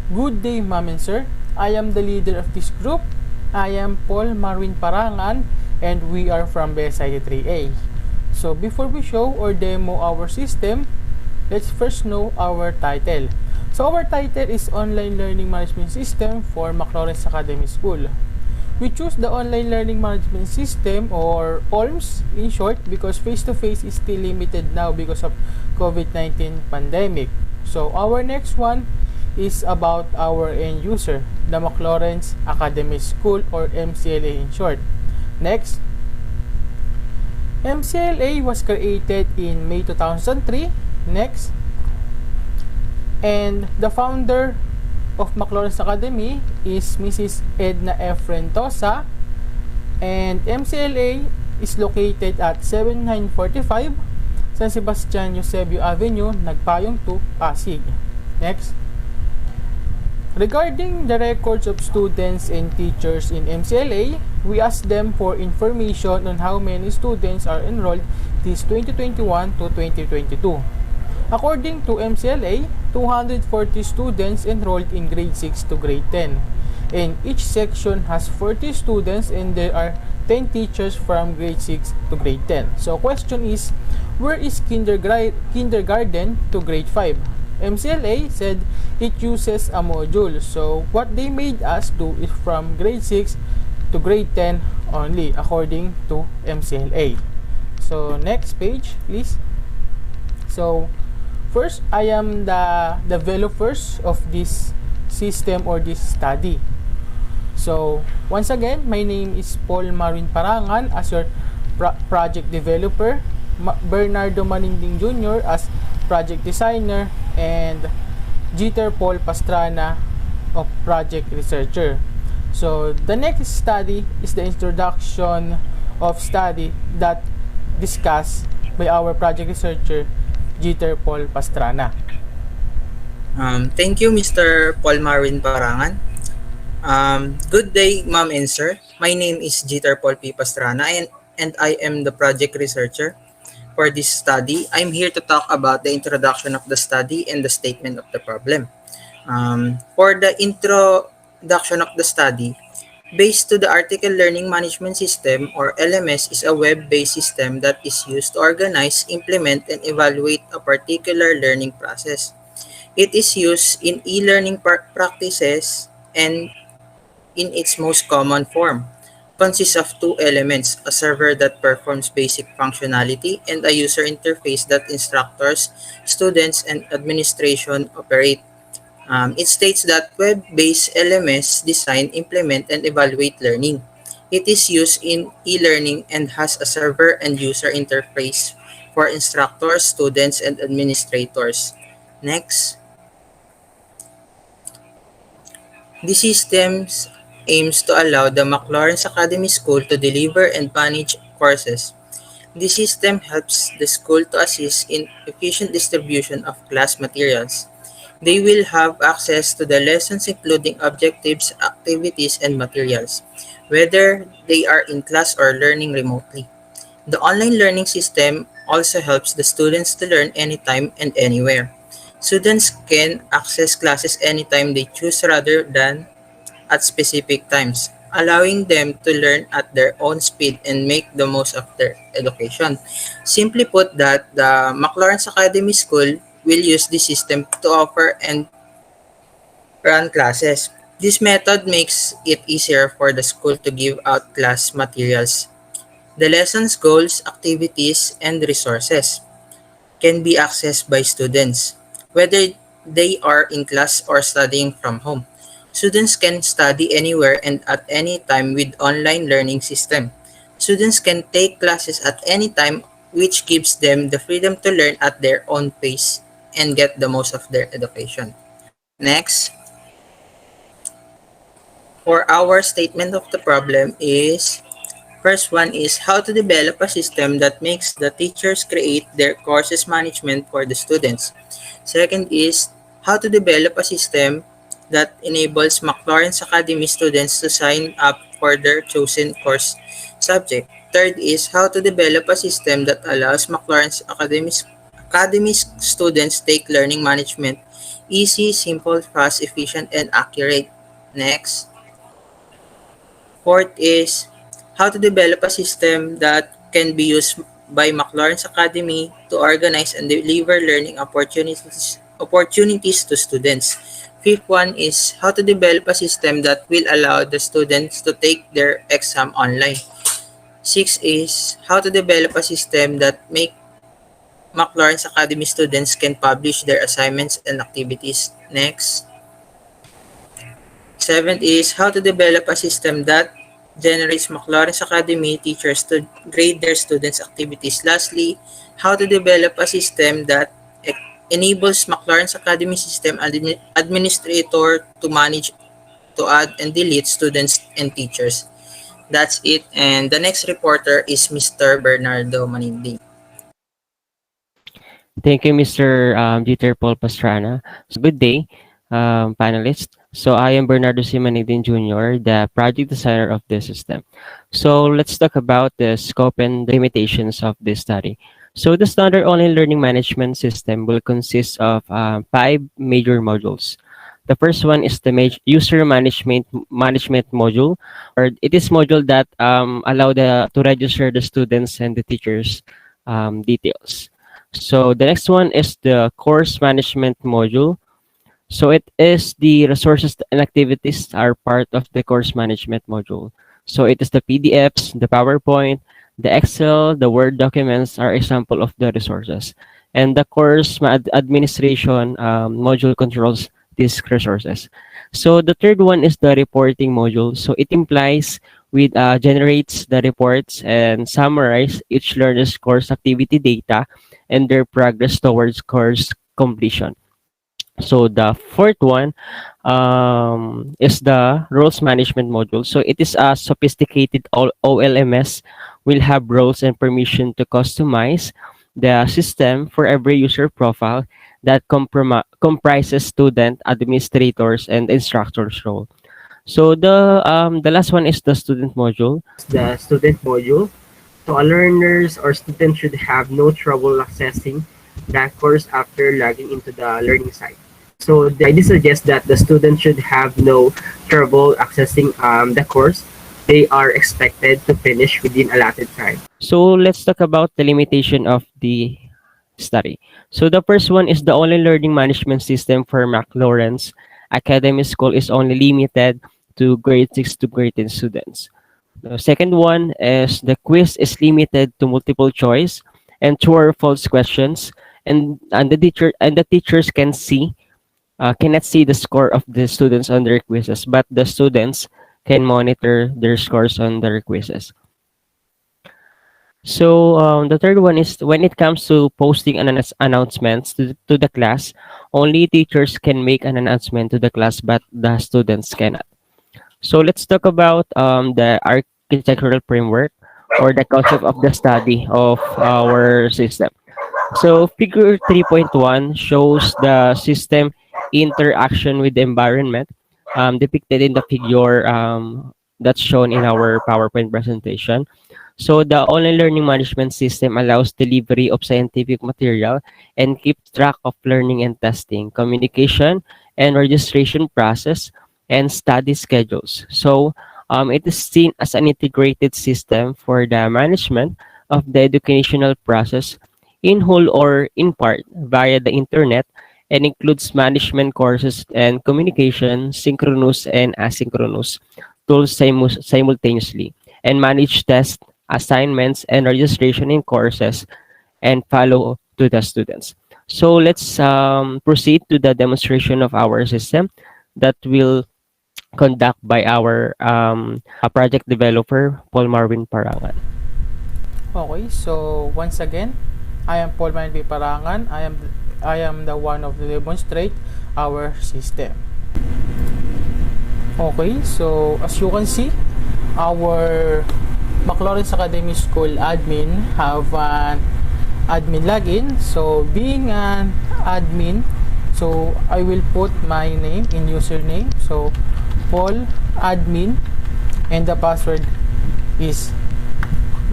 Good day, ma'am and sir. I am the leader of this group. I am Marwin Parangan and we are from BSIT 3A. So before we show or demo our system, let's first know our title. So our title is Online Learning Management System for Maclaurin's Academy School. We choose the Online Learning Management System or OLMS in short because face-to-face is still limited now because of COVID-19 pandemic. So our next one is about our end user, the Maclaurin's Academy School or MCLA in short. Next, MCLA was created in May 2003. Next, and the founder of Maclaurin's Academy is Mrs. Edna F. Rentosa, and MCLA is located at 7945 San Sebastian Eusebio Avenue, Nagpayong 2, Pasig. Next, regarding the records of students and teachers in MCLA, we asked them for information on how many students are enrolled this 2021 to 2022. According to MCLA, 240 students enrolled in grade 6 to grade 10. And each section has 40 students and there are 10 teachers from grade 6 to grade 10. So question is, where is kindergarten to grade 5? MCLA said it uses a module. So what they made us do is from grade 6 to grade 10 only according to MCLA. So next page, please. So first, I am the developers of this system or this study. So, once again, my name is Marwin Parangan as your project developer, Bernardo Maninding Jr. as project designer, and Jiether Pastrana of project researcher. So, the next study is the introduction of study that discussed by our project researcher, Jiether Pastrana. Thank you, Mr. Marwin Parangan. Good day, ma'am and sir. My name is Jiether Pastrana and I am the project researcher for this study. I'm here to talk about the introduction of the study and the statement of the problem. For the introduction of the study, based to the Article Learning Management System or LMS is a web-based system that is used to organize, implement, and evaluate a particular learning process. It is used in e-learning practices and in its most common form. Consists of two elements, a server that performs basic functionality and a user interface that instructors, students, and administration operate. It states that web-based LMS design, implement, and evaluate learning. It is used in e-learning and has a server and user interface for instructors, students, and administrators. Next. The system aims to allow the Maclaurin's Academy School to deliver and manage courses. The system helps the school to assist in efficient distribution of class materials. They will have access to the lessons including objectives, activities, and materials, whether they are in class or learning remotely. The online learning system also helps the students to learn anytime and anywhere. Students can access classes anytime they choose rather than at specific times, allowing them to learn at their own speed and make the most of their education. Simply put that the Maclaurin's Academy School will use this system to offer and run classes. This method makes it easier for the school to give out class materials. The lessons, goals, activities, and resources can be accessed by students, whether they are in class or studying from home. Students can study anywhere and at any time with online learning system. Students can take classes at any time, which gives them the freedom to learn at their own pace and get the most of their education. Next, for our statement of the problem is, first one is how to develop a system that makes the teachers create their courses management for the students. Second is how to develop a system that enables Maclaurin's Academy students to sign up for their chosen course subject. Third is how to develop a system that allows Maclaurin's Academy students take learning management Easy, simple, fast, efficient, and accurate. Next. Fourth is how to develop a system that can be used by McLaurin's Academy to organize and deliver learning opportunities to students. Fifth one is how to develop a system that will allow the students to take their exam online. Six is how to develop a system that make McLaurin's Academy students can publish their assignments and activities. Next. Seventh is how to develop a system that generates McLaurin's Academy teachers to grade their students' activities. Lastly, how to develop a system that enables McLaurin's Academy system administrator to manage, to add and delete students and teachers. That's it. And the next reporter is Mr. Bernardo Maninding. Thank you, Mr. Jiether Pastrana. So, good day, panelists. So, I am Bernardo C. Maninding Jr., the project designer of this system. So, let's talk about the scope and the limitations of this study. So, the standard online learning management system will consist of five major modules. The first one is the user management module, or it is module that allow to register the students and the teachers details. So the next one is the course management module. So it is the resources and activities are part of the course management module. So it is the PDFs, the PowerPoint, the Excel, the Word documents are example of the resources. And the course administration module controls these resources. So the third one is the reporting module. So it implies with generates the reports and summarize each learner's course activity data and their progress towards course completion. So the fourth one is the roles management module. So it is a sophisticated OLMS will have roles and permission to customize the system for every user profile that comprises student, administrators, and instructors role. So the last one is the student module. The student module. So, a learners or students should have no trouble accessing the course after logging into the learning site. So, the idea suggests that the student should have no trouble accessing the course. They are expected to finish within allotted time. So let's talk about the limitation of the study. So the first one is the online learning management system for McLaurin's Academy School is only limited to grade 6 to grade 10 students. The second one is the quiz is limited to multiple choice and true or false questions, and the teachers cannot see the score of the students on their quizzes, but the students can monitor their scores on their quizzes. So the third one is when it comes to posting announcements to the class, only teachers can make an announcement to the class, but the students cannot. So let's talk about the architectural framework or the concept of the study of our system. So figure 3.1 shows the system interaction with the environment depicted in the figure that's shown in our PowerPoint presentation. So the online learning management system allows delivery of scientific material and keeps track of learning and testing, communication and registration process, and study schedules. So it is seen as an integrated system for the management of the educational process in whole or in part via the internet and includes management courses and communication, synchronous and asynchronous tools simultaneously, and manage tests, assignments, and registration in courses and follow to the students. So let's proceed to the demonstration of our system that will conduct by our project developer, Paul Marwin Parangan. Okay, so once again, I am Paul Marwin Parangan. I am the one of the demonstrate our system. Okay, so as you can see, our McLaurin's Academy School admin have an admin login. So being an admin, so I will put my name in username. So Paul admin, and the password is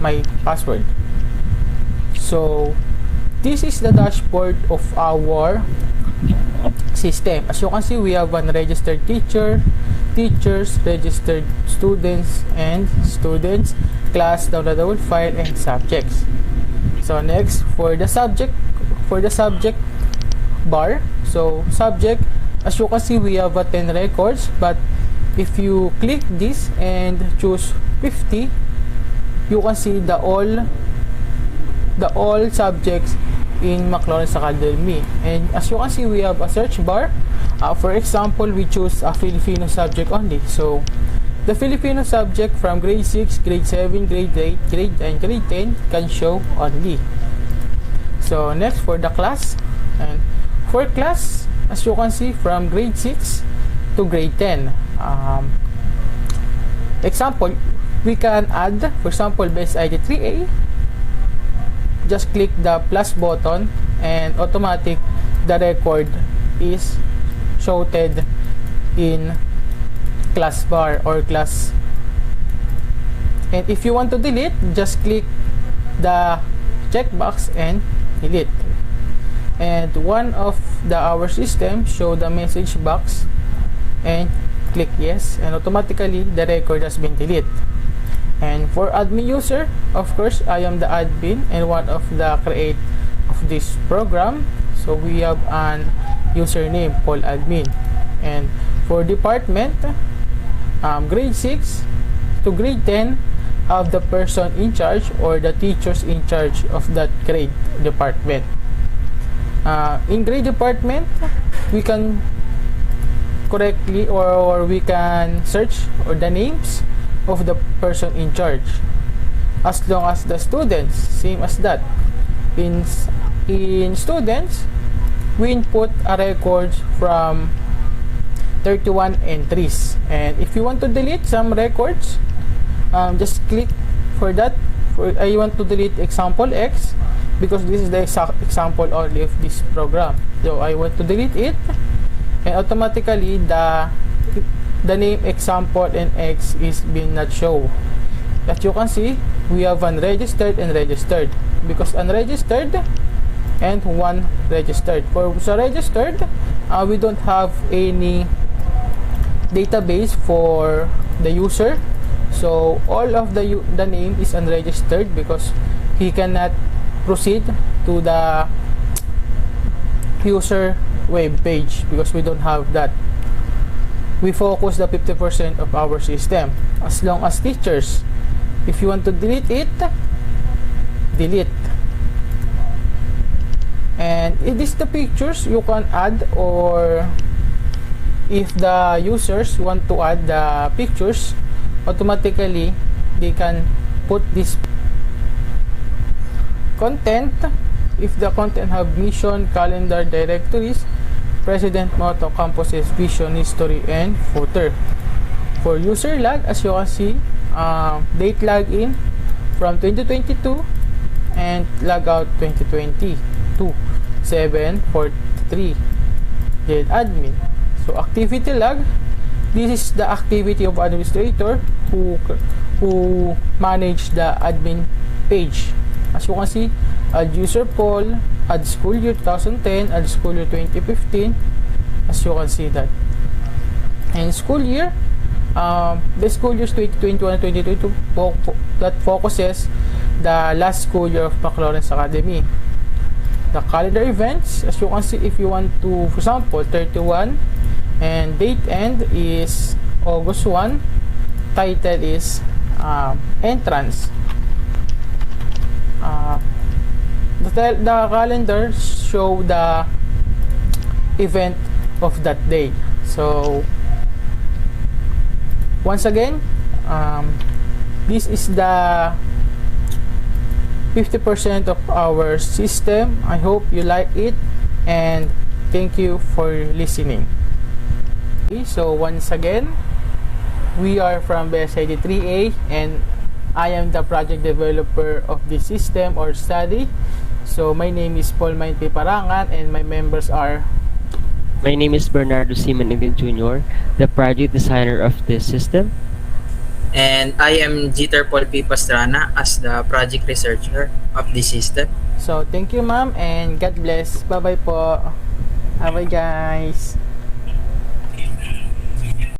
my password. So this is the dashboard of our system. As you can see, we have one registered teacher, teachers, registered students, and students, class, downloadable file, and subjects. So next, for the subject bar, so subject, as you can see, we have 10 records, but if you click this and choose 50, you can see the all subjects in McLaurin's Academy. And as you can see, we have a search bar. For example, we choose a Filipino subject only. So the Filipino subject from grade 6, grade 7, grade 8, grade 9, grade 10 can show only. So next, for the class, and for class, as you can see, from grade 6 to grade 10. Example, we can add, for example, base ID 3A. Just click the plus button and automatic the record is shouted in class bar or class. And if you want to delete, just click the checkbox and delete. And one of our system show the message box and click yes, and automatically the record has been deleted. And for admin user, of course, I am the admin and one of the create of this program. So we have an username called admin. And for department, grade 6 to grade 10 have the person in charge or the teachers in charge of that grade department. In grade department, we can correctly or we can search or the names of the person in charge, as long as the students, same as that. In students, we input a record from 31 entries, and if you want to delete some records, just click for that. I want to delete example X because this is the exact example only of this program, so I want to delete it, and automatically the name example and X is being not show. As you can see, we have unregistered and registered, because unregistered and one registered. For registered, we don't have any database for the user, so all of the name is unregistered because he cannot proceed to the user web page because we don't have that. We focus the 50% of our system. As long as teachers, if you want to delete it, delete. And it is the pictures you can add, or if the users want to add the pictures, automatically they can put this content. If the content have mission, calendar, directories, president, motto, campuses, vision, history, and footer. For user log, as you can see, date login from 2022 and log out 2022 743. Then admin. So activity log, this is the activity of administrator who manage the admin page. As you can see, add user poll, add school year 2010, add school year 2015, as you can see that. And school year, the school years 2021-2022 that focuses the last school year of McLaurin's Academy. The calendar events, as you can see, if you want to, for example, 31, and date end is August 1, title is entrance. The calendar show the event of that day. So once again, this is the 50% of our system. I hope you like it, and thank you for listening. Okay, so once again, we are from BSID 3A, and I am the project developer of this system or study. So my name is Parangan, and my members are... My name is Bernardo C. Maninding Jr., the project designer of this system. And I am Jiether Pastrana as the project researcher of this system. So thank you, ma'am, and God bless. Bye-bye po. Bye guys.